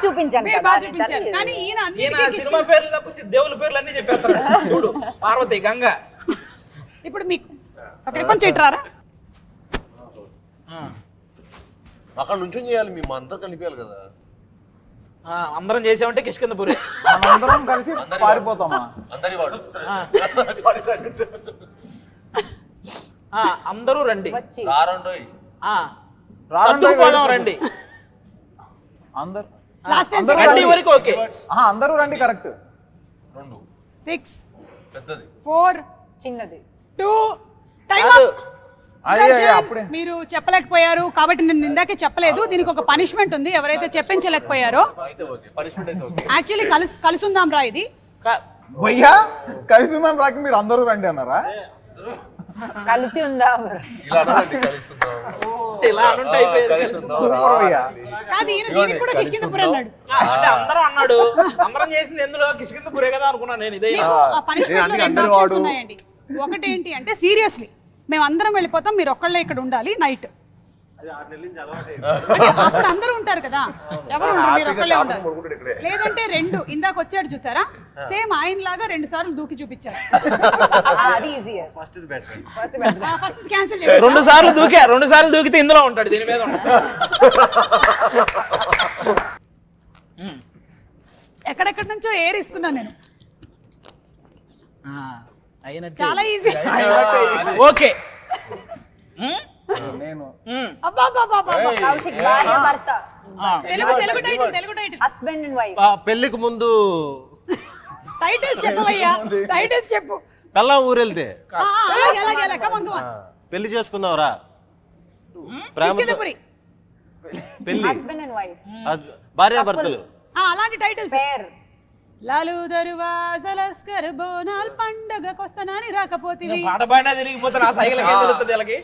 చూపించాను. కానీ ఈయన సినిమా పేర్లు తప్ప దేవుళ్ళ పేర్లు అన్ని చెప్పేస్తారు. చూడు, పార్వతి, గంగ. ఇప్పుడు మీకు కొంచెం ఇట్రారా, అక్కడ నుంచి చేయాలి, మేము అందరం కలిపేయాలి కదా. అందరం చేసామంటే కిష్కిందపురి, అందరం కలిసి పారిపోతామా? అందరి వాడు అందరూ రండి, పోదాం రండి, అందరూ వరకు ఓకే. అందరూ రండి, కరెక్ట్. 2 6 పెద్దది 4 చిన్నది 2 టైం అప్పుడే మీరు చెప్పలేకపోయారు కాబట్టి నేను ఇందాకే చెప్పలేదు. దీనికి ఒక పనిష్మెంట్ ఉంది. ఎవరైతే చెప్పించలేకపోయారో యాక్చువల్లీ కలిసి ఉందాం రా, ఇది భయ్యా కలిసి ఉందాం రాకి మీరు అందరూ రండి అన్నారా? కలిసి ఉందాం కాదు, ఈయన దీనికి కూడా కిష్కిందపురి అన్నాడు. అంటే అందరం అన్నాడు, అందరం చేసింది ఎందులో కిష్కిందపురే కదా అనుకున్నాను నేను. ఇదే పనిష్మెంట్ 2 ఆప్షన్స్ ఉన్నాయండి. ఒకటి ఏంటి అంటే సీరియస్లీ మేము అందరం వెళ్ళిపోతాం, మీరు ఒక్కళ్ళే ఇక్కడ ఉండాలి నైట్. అప్పుడు అందరూ ఉంటారు కదా, ఎవరు ఉండరు, మీరు ఒక్కళ్ళే ఉండాలి. లేదంటే 2 ఇందాక వచ్చాడు చూసారా, సేమ్ ఆయన లాగా 2 సార్లు దూకి చూపించారు. ఫస్ట్ క్యాన్సిల్ చేసి 2 సార్లు దూకితే ఇందులో ఉంటాడు, దీని మీద ఎక్కడెక్కడి నుంచో ఏర్ ఇస్తున్నాను నేను. చాలా ఈజీ. ఓకే, నేను హస్బెండ్ అండ్ వైఫ్. పెళ్లికి ముందు టైటిల్స్ చెప్పవయ్యా, టైటిల్స్ చెప్పు. పెళ్ళాం ఊరెళ్తే పెళ్లి చేసుకున్నావురా, కిష్కిందపురి పెళ్లి హస్బెండ్ అండ్ వైఫ్, భార్యాభర్తలు, అలాంటి టైటిల్స్. పేర్ లాలు దర్వాజలస్కర్ బోనాల్ పండగకొస్తానని రాకపోతివి. పాట పాడినా తిరిగిపోతే నా సైకిల్ ఏం తెలుస్తుంది వీళ్ళకి.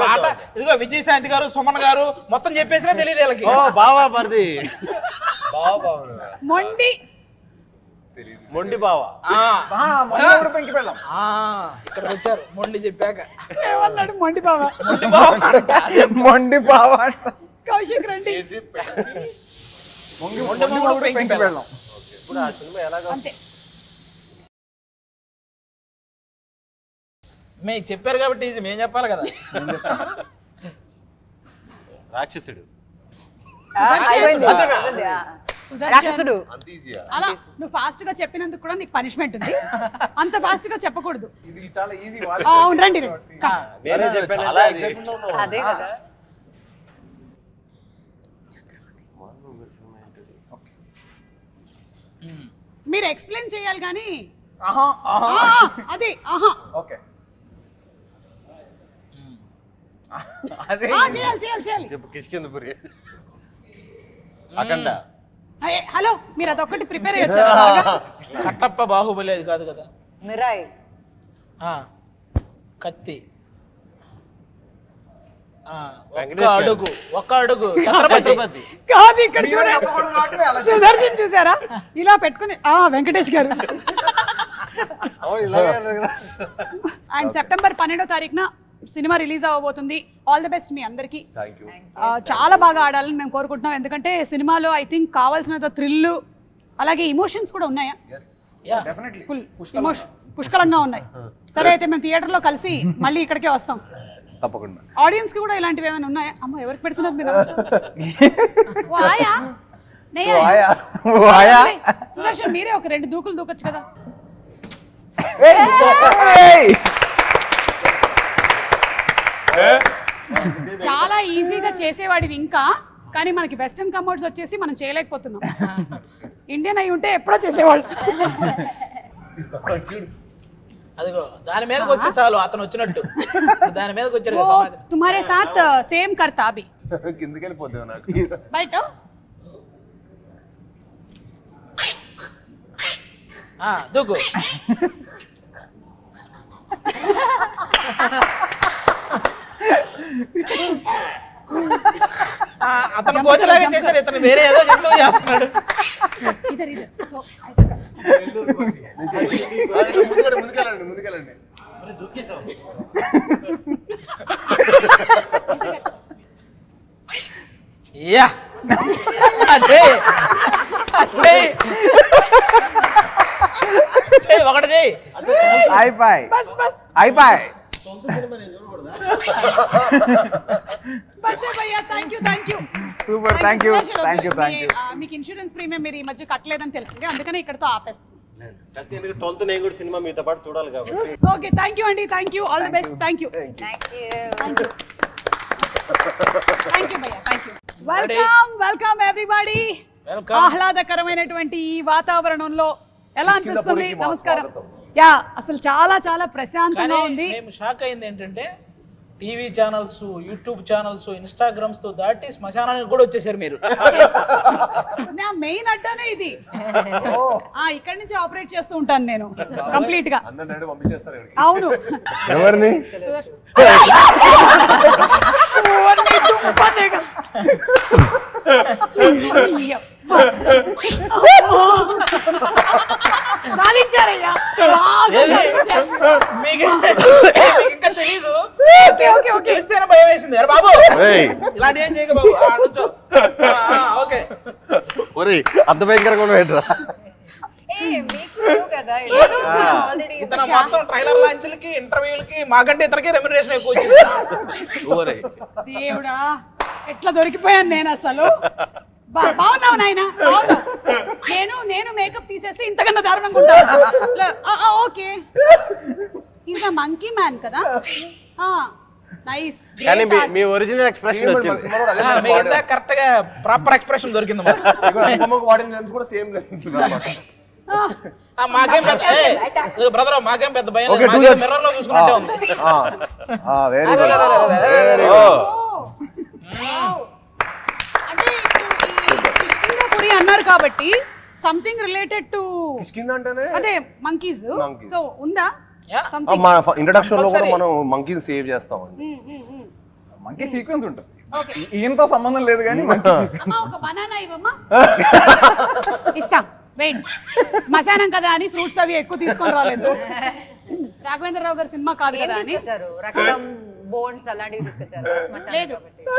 పాట ఇదిగో విజయశాంతి గారు, సుమన్ గారు మొత్తం చెప్పేసినా తెలియదు వీళ్ళకి. బావా మరిది, మొండి మొండి బావా, పెంకి పెళ్ళాం. ఇక్కడ వచ్చారు మొండి చెప్పాక. ఏమన్నాడు? మొండి బావా, మొండి బావా. కౌశిక్ రండి. పెంకి పెళ్ళాం. అంతే, మీకు చెప్పారు కాబట్టి ఈజీ, మేము చెప్పాలి కదా. రాక్షసుడు, రాక్షసుడు. అలా నువ్వు ఫాస్ట్ గా చెప్పినందుకు కూడా నీకు పనిష్మెంట్ ఉంది. అంత ఫాస్ట్ గా చెప్పకూడదు. ఇది చాలా ఈజీ. అవును, రండి. అదే కదా. మీరు ఎక్స్ప్లెయిన్ చేయాలి కానీ అది ఓకే చేయాలి. చెప్పు. కిష్కిందపురి, అఖండ. హలో, మీరు అదొక్కటి ప్రిపేర్ అయ్యొచ్చారు. కట్టప్ప, బాహుబలి అది కాదు కదా. మిరాయ్, కత్తి, ఒక్క అడుగు ఛత్రపతి కాదు. ఇక్కడ చూడండి, సుదర్శన్ చూసారా ఇలా పెట్టుకుని. వెంకటేష్ గారు. అండ్ సెప్టెంబర్ 12వ తారీఖున సినిమా రిలీజ్ అవ్వబోతుంది. ఆల్ ది బెస్ట్ మీ అందరికి. చాలా బాగా ఆడాలని మేము కోరుకుంటున్నాం. ఎందుకంటే సినిమాలో ఐ థింక్ కావాల్సినంత థ్రిల్ అలాగే ఇమోషన్స్ కూడా ఉన్నాయా? ఫుల్ పుష్కలంగా ఉన్నాయి. సరే, అయితే మేము థియేటర్లో కలిసి మళ్ళీ ఇక్కడికే వస్తాం తప్పకుండా. ఆడియన్స్ కి కూడా ఇలాంటివి ఏమైనా ఉన్నాయా? అమ్మ, ఎవరికి పెడుతున్నారు మీరు? సుదర్శన్, మీరే ఒక 2 దూకులు దూకొచ్చు కదా. చాలా ఈజీగా చేసేవాడివి ఇంకా, కానీ మనకి వెస్టర్న్ కంఫర్ట్స్ వచ్చేసి మనం చేయలేకపోతున్నాం. ఇండియన్ అయి ఉంటే ఎప్పుడో చేసేవాళ్ళు. అదిగో దాని మీదకి వస్తే చాలు, అతను వచ్చినట్టు. దాని మీదకి వచ్చాడు. తుమారే సాత్ సేమ్ కర్తా అభి. కిందకి వెళ్ళిపోతావు నాకు బయట. దూకు. అతను కోతిలాగా చేశాడు, ఇతను వేరే ఏదో జంతువు చేస్తున్నాడు. ముందుకెళ్ళండి. యా ఒకటి చెయ్యి. అయిపోయి బస్ బస్ అయిపోయి బస్సే భయ్యా. Thank you super thank you మీకు ఇన్సూరెన్స్ ప్రీమియం మీరు ఈ మధ్య కట్టలేదని తెలిసింది, అందుకనే ఇక్కడతో ఆపేస్తాం. 12th నేను కూడా సినిమా మీతో పాటు చూడాలి కాబట్టి. ఓకే థ్యాంక్ యూ అండి, thank you, all the best. Thank you thank you. భయ్యా, థ్యాంక్ యూ. Welcome everybody. ఆహ్లాదకరమైనటువంటి ఈ వాతావరణంలో ఎలా అనిపిస్తుంది? నమస్కారం. యా, అసలు చాలా చాలా ప్రశాంతంగా ఉంది. మేము షాక్ అయింది ఏంటంటే TV channels, YouTube channels, Instagrams తో దాటి శ్మశానానికి కూడా వచ్చేసారు మీరు. నా మెయిన్ అడ్డానే ఇది. ఇక్కడి నుంచి ఆపరేట్ చేస్తూ ఉంటాను నేను కంప్లీట్ గా. అవును. ఎవరిని సాధించారయ్యా. మీకు ఇంకా తెలీదు. ఓకే ఇస్తేనే భయం వేసింది. అరే బాబు ఇలాంటి ఏం చేయక బాబు. ఓకే ఒరేయ్ అంత భయంకరంగా ఉన్నాడు. ఇతను మొత్తం ట్రైలర్ లాంచ్లకి, ఇంటర్వ్యూలకి మాకంటే ఇతనికి రెమ్యునరేషన్ ఎక్కువ వచ్చింది. దేవుడా, ఎట్లా దొరికిపోయాను నేను అసలు. బాగున్నావు నాయన. నేను మేకప్ తీసేస్తే ఇంతకన్నా దారుణంగా ఉంటాను. Okay, is a monkey man కదా. నైస్. కానీ మీ ఒరిజినల్ ఎక్స్ప్రెషన్ వచ్చింది. కరెక్ట్ గా ప్రాపర్ ఎక్స్ప్రెషన్ దొరికింది. వాడిన లెన్స్ కూడా సేమ్ లెన్స్ అన్నమాట. మాకేం పెద్ద బ్రదర్, మాకేం పెద్ద భయం. మిర్రర్ లో చూసుకున్నట్టే ఉంది. Very good. అంటే కిష్కింధాపురి అన్నారు కాబట్టి సంథింగ్ రిలేటెడ్ టు అదే మంకీస్. సో ఉందా? మా ఇంట్రడక్షన్ లో కూడా మనం మంకీని సేవ్ చేస్తాం. మంకీ సీక్వెన్స్ ఉంటుంది. ఈయనతో సంబంధం లేదు కానీ ఒక బనానా ఇవ్వమ్మా. ఇస్తాం. వెయిట్, శ్మశానం కదా అని ఫ్రూట్స్ అవి ఎక్కువ తీసుకొని రాలేదు. రాఘవేంద్రరావు గారి సినిమా కాదు కదా అని. రక్తం, బోన్స్ అలాంటివి తీసుకొచ్చారు. లేదు,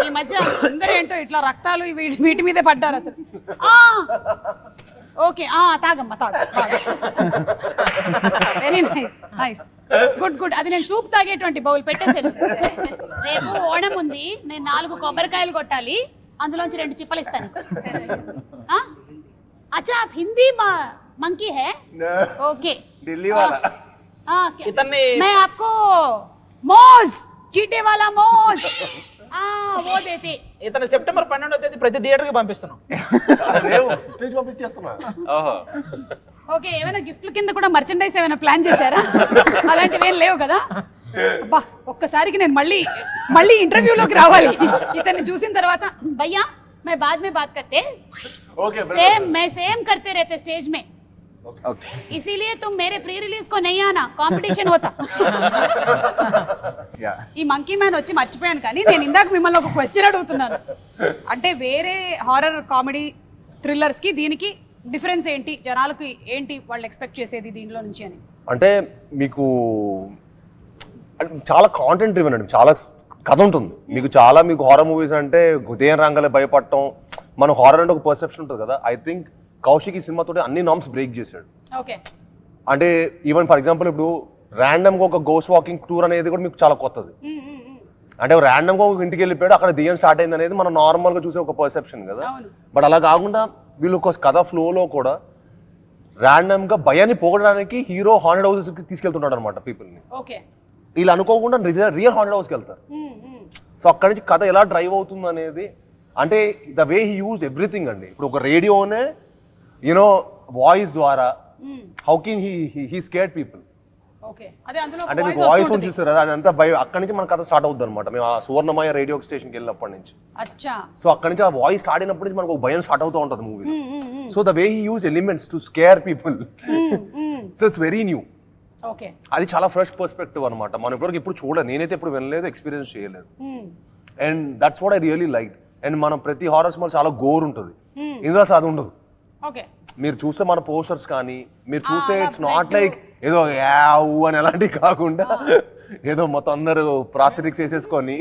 ఈ మధ్య అందరూ ఏంటో ఇట్లా రక్తాలు వీటి మీదే పడ్డారు అసలు. ఓకే, తాగమ్మా తాగు. Very nice, good. అది నేను సూప్ తాగేటువంటి బౌల్ పెట్టేసాను. రేపు ఓణం ఉంది, నేను 4 కొబ్బరికాయలు కొట్టాలి, అందులోంచి 2 చిప్పలు ఇస్తాను. अच्छा, आप हिंदी मंकी है? ओके, दिल्ली वाला. इतने मैं आपको मोज, चीटे वाला मोज, वो देते. ఇతను సెప్టెంబర్ 12వ తేదీ ప్రతి థియేటర్ కి పంపిస్తున్నాం. ఓకే, ఏమైనా గిఫ్ట్ల కింద కూడా మర్చెండైజ్ ఏమైనా ప్లాన్ చేశారా? అలాంటివి ఏం లేవు కదా. అబ్బా, ఒక్కసారికి నేను మళ్ళీ ఇంటర్వ్యూలోకి రావాలి. ఇతన్ని చూసిన తర్వాత భయ్యా मैं बाद में बात करते. मैं सेम करते रहते स्टेज में. इसीलिए तुम मेरे प्री रिलीज को नहीं आना, कंपटीशन होता. ఈ మంకీ మ్యాన్ వచ్చి మర్చిపోయాను కానీ నేను ఇందాక మిమ్మల్ని ఒక క్వశ్చన్ అడుగుతున్నాను. అంటే వేరే హారర్ కామెడీ థ్రిల్లర్స్ కి దీనికి డిఫరెన్స్ ఏంటి? జనాలకు ఏంటి వాళ్ళు ఎక్స్పెక్ట్ చేసేది దీంట్లో నుంచి అని? అంటే మీకు చాలా కాంటెంట్ డ్రివెన్ అండి, చాలా కథ ఉంటుంది మీకు. చాలా మీకు హారర్ మూవీస్ అంటే ఉదయం రంగాలే భయపడటం, మన హారర్ అంటే ఒక పర్సెప్షన్ ఉంటుంది కదా. ఐ థింక్ కౌశిక్ ఈ సినిమాతో అన్ని నామ్స్ బ్రేక్ చేశాడు. ఓకే, అంటే ఈవెన్ ఫర్ ఎగ్జాంపుల్ ఇప్పుడు ర్యాండమ్గా ఒక గోస్ట్ వాకింగ్ టూర్ అనేది కూడా మీకు చాలా కొత్తది. అంటే ర్యాండమ్గా ఒక ఇంటికి వెళ్ళిపోయాడు, అక్కడ దెయ్యం స్టార్ట్ అయింది అనేది మనం నార్మల్గా చూసే ఒక పర్సెప్షన్ కదా. బట్ అలా కాకుండా వీళ్ళు ఒక కథ ఫ్లోలో కూడా ర్యాండమ్గా భయాన్ని పోగొట్టడానికి హీరో హాంటెడ్ హౌసెస్కి తీసుకెళ్తున్నాడు అనమాట పీపుల్ని. ఓకే, వీళ్ళు అనుకోకుండా రియల్ హాంటెడ్ హౌస్కి వెళ్తారు. సో అక్కడి నుంచి కథ ఎలా డ్రైవ్ అవుతుంది అనేది, అంటే the way he used everything అండి. ఇప్పుడు ఒక రేడియోనే యూనో వాయిస్ ద్వారా how can he scared people. అంటే మీకు వాయిస్ కూడా చూస్తారు కదా, అదంతా అక్కడి నుంచి మన కథ స్టార్ట్ అవుతుంది అనమాట. మేము ఆ సువర్ణమయ రేడియో స్టేషన్కి వెళ్ళినప్పటి నుంచి. సో అక్కడి నుంచి ఆ వాయిస్ స్టార్ట్ అయినప్పటి నుంచి మనకు ఒక భయం స్టార్ట్ అవుతూ ఉంటుంది movie. So the way he use elements to scare people, so it's very new. అది చాలా ఫ్రెష్ పర్స్పెక్టివ్ అనమాట. మనం ఇప్పుడు చూడలేదు, నేనైతే ఎప్పుడు వినలేదు, ఎక్స్పీరియన్స్ చేయలేదు. And that's what I really like. And మనం ప్రతి హారర్ సినిమా చాలా గోర్ ఉంటుంది, ఇందులో అసలు అది ఉండదు. మీరు చూస్తే మన పోస్టర్స్ కానీ మీరు చూస్తే ఇట్స్ నాట్ లైక్ ఏదో యావ్ అని అలాంటివి కాకుండా ఏదో మొత్తం అందరూ ప్రాస్టెటిక్స్ వేసేసుకొని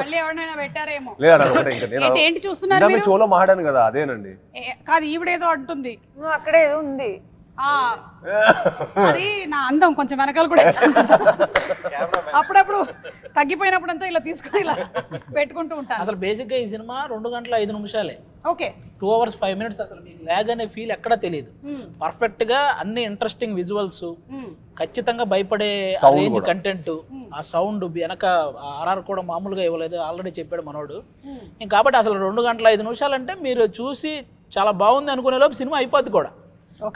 మళ్ళీ ఎవరైనా పెట్టారేమో. లేదా ఒకటే ఇంకా నేను ఏంటి చూస్తున్నారు మీరు? చోలో మాట్లాడాను కదా అదేనండి. కాదు ఈవిడేదో అంటుంది. నువ్వు అక్కడే ఏదో ఉంది. అది నా అందం కొంచెం వెనకాల కూడా అప్పుడప్పుడు తగ్గిపోయినప్పుడు అంతా ఇలా తీసుకొని ఇలా పెట్టుకుంటూ ఉంటాను. అసలు బేసిక్ గా ఈ సినిమా 2 గంటల 5 నిమిషాలే. Okay 2 hours 5 minutes. అసలు మీకు ల్యాగ్ అనే ఫీల్ ఎక్కడా తెలియదు. పర్ఫెక్ట్ గా అన్ని ఇంట్రెస్టింగ్ విజువల్స్, ఖచ్చితంగా భయపడే రేంజ్ కంటెంట్, ఆ సౌండ్ వెనక ఆర్ఆర్ కూడా మామూలుగా ఇవ్వలేదు, ఆల్రెడీ చెప్పాడు మనోడు. కాబట్టి అసలు 2 గంటల 5 నిమిషాలు అంటే మీరు చూసి చాలా బాగుంది అనుకునే లోపు సినిమా అయిపోద్ది కూడా.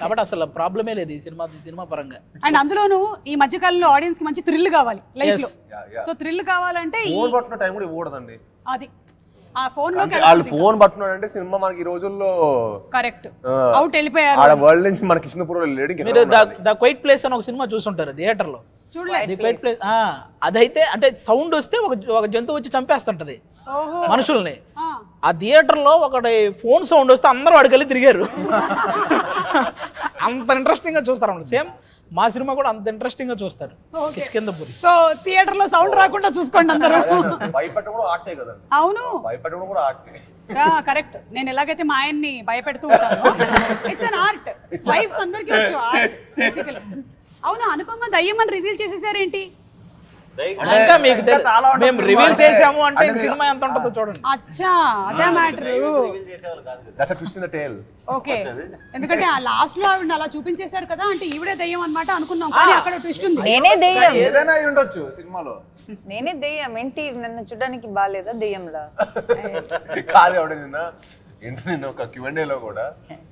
కాబట్టి అసలు ప్రాబ్లమే లేదు ఈ సినిమా పరంగా. అండ్ అందులోనూ ఈ మధ్య కాలంలో ఆడియన్స్ కి మంచి థ్రిల్ కావాలి లైఫ్ లో. సో థ్రిల్ కావాలంటే ఫోన్ పట్టుకున్న టైం కూడా ఇవ్వకూడదండి. అది ఆ ఫోన్ లో వాళ్ళు ఫోన్ పట్టుకున్నాడు అంటే సినిమా మనకి ఈ రోజుల్లో కరెక్ట్ అవుట్ వెళ్ళిపోయారు. ఆడ వరల్డ్ నుంచి మన కృష్ణపూర్ లేడీ. మీరు ద క్వైట్ ప్లేస్ అని ఒక సినిమా చూసుంటారు థియేటర్ లో. చూడలేదు. క్వైట్ ప్లేస్ అదైతే అంటే సౌండ్ వస్తే ఒక జంతువు వచ్చి చంపేస్తుంటది మనుషుల్ని. ఆ థియేటర్ లో ఒకటి ఫోన్ సౌండ్ వస్తే అందరూ అడిగెళ్ళి తిరిగారు. అంత ఇంట్రెస్టింగ్ గా చూస్తారు అన్నమాట. సేమ్ మా సినిమా కూడా అంత ఇంట్రెస్టింగ్ గా చూస్తారు కిష్కింధపురి. సో థియేటర్ లో సౌండ్ రాకుండా చూసుకోండి అందరూ. భయపెట్టడం కూడా ఆర్టే కదండి. అవును భయపెట్టడం కూడా ఆర్టే. కరెక్ట్. నేను ఎలాగైతే మా ఆయన్ని భయపెడుతూ ఉంటాను, ఇట్స్ అన్ ఆర్ట్. వైఫ్స్ అందరికీ వచ్చు ఆర్ట్ బేసికలీ. అవును అనుపమ దయ్యం అని రివీల్ చేసేసారేంటి? ఇంకా మీకు మేము రివీల్ చేసాము అంటే సినిమా ఎంత ఉంటుందో చూడండి. అచ్చా అదే matter. That's a twist in the tale. Okay ఎందుకంటే ఆ లాస్ట్ లో ఆవిడ అలా చూపించేశారు కదా, అంటే ఈవిడే దయ్యం అన్నమాట అనుకున్నాం, కానీ అక్కడ ట్విస్ట్ ఉంది. నేనే దెయ్యం. ఏదైనా అయి ఉండొచ్చు సినిమాలో. నేనే దెయ్యం. ఏంటి నన్ను చూడడానికి బాగాలేదా దెయ్యంలా? కాదు ఎవడ నిన్న ఒక Q&A లో కూడా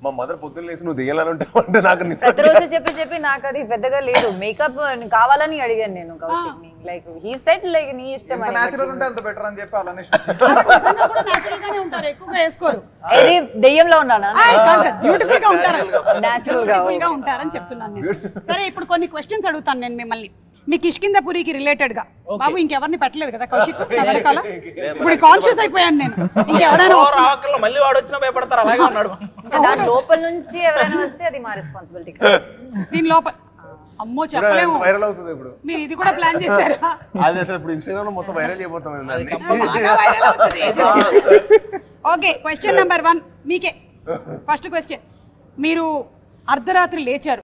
మా మదర్ పొద్దున్న లేసి నువ్వు దిగాలని ఉంటావు అంటే నాకు ప్రతిరోజు చెప్పి నాకు అది పెద్దగా లేదు. మేకప్ కావాలని అడిగాను నేను కౌశిక్ ని. లైక్ హీ సెడ్ లైక్ నీ ఇష్టం అని. నేచురల్ ఉంటే అంత బెటర్ అని చెప్పి అలానే కూడా నేచురల్ గానే ఉంటారు, ఎక్కువగా వేసుకోరు. ఏది దెయ్యంలో ఉన్నానా? బ్యూటిఫుల్ గా ఉంటారు, నేచురల్ గా ఉంటారని చెప్తున్నాను నేను. సరే ఇప్పుడు కొన్ని క్వశ్చన్స్ అడుగుతాను నేను మిమ్మల్ని. మీ కిష్కింధపురికి రిలేటెడ్ గా. బాబు ఇంకెవరిని పెట్టలేదు కదా కౌశిక్ వెనకాల? ఇప్పుడు కాన్షియస్ అయిపోయాను నేను. ఇంకెవరైనా మళ్ళీ వాడు వచ్చినా భయపడతారు, అలాగే ఉన్నాడు. దాని లోపల నుంచి ఎవరైనా వస్తే అది మా రెస్పాన్సిబిలిటీ. దీని లోపల అమ్మో చెప్పలేము. వైరల్ అవుతుంది ఇప్పుడు. మీరు ఇది కూడా ప్లాన్ చేశారా? అది అసలు ఇప్పుడు ఇన్స్టాగ్రామ్ లో మొత్తం వైరల్ అయిపోతుంది. ఓకే క్వశ్చన్ నెంబర్ 1 మీకే. ఫస్ట్ క్వశ్చన్, మీరు అర్ధరాత్రి లేచారు,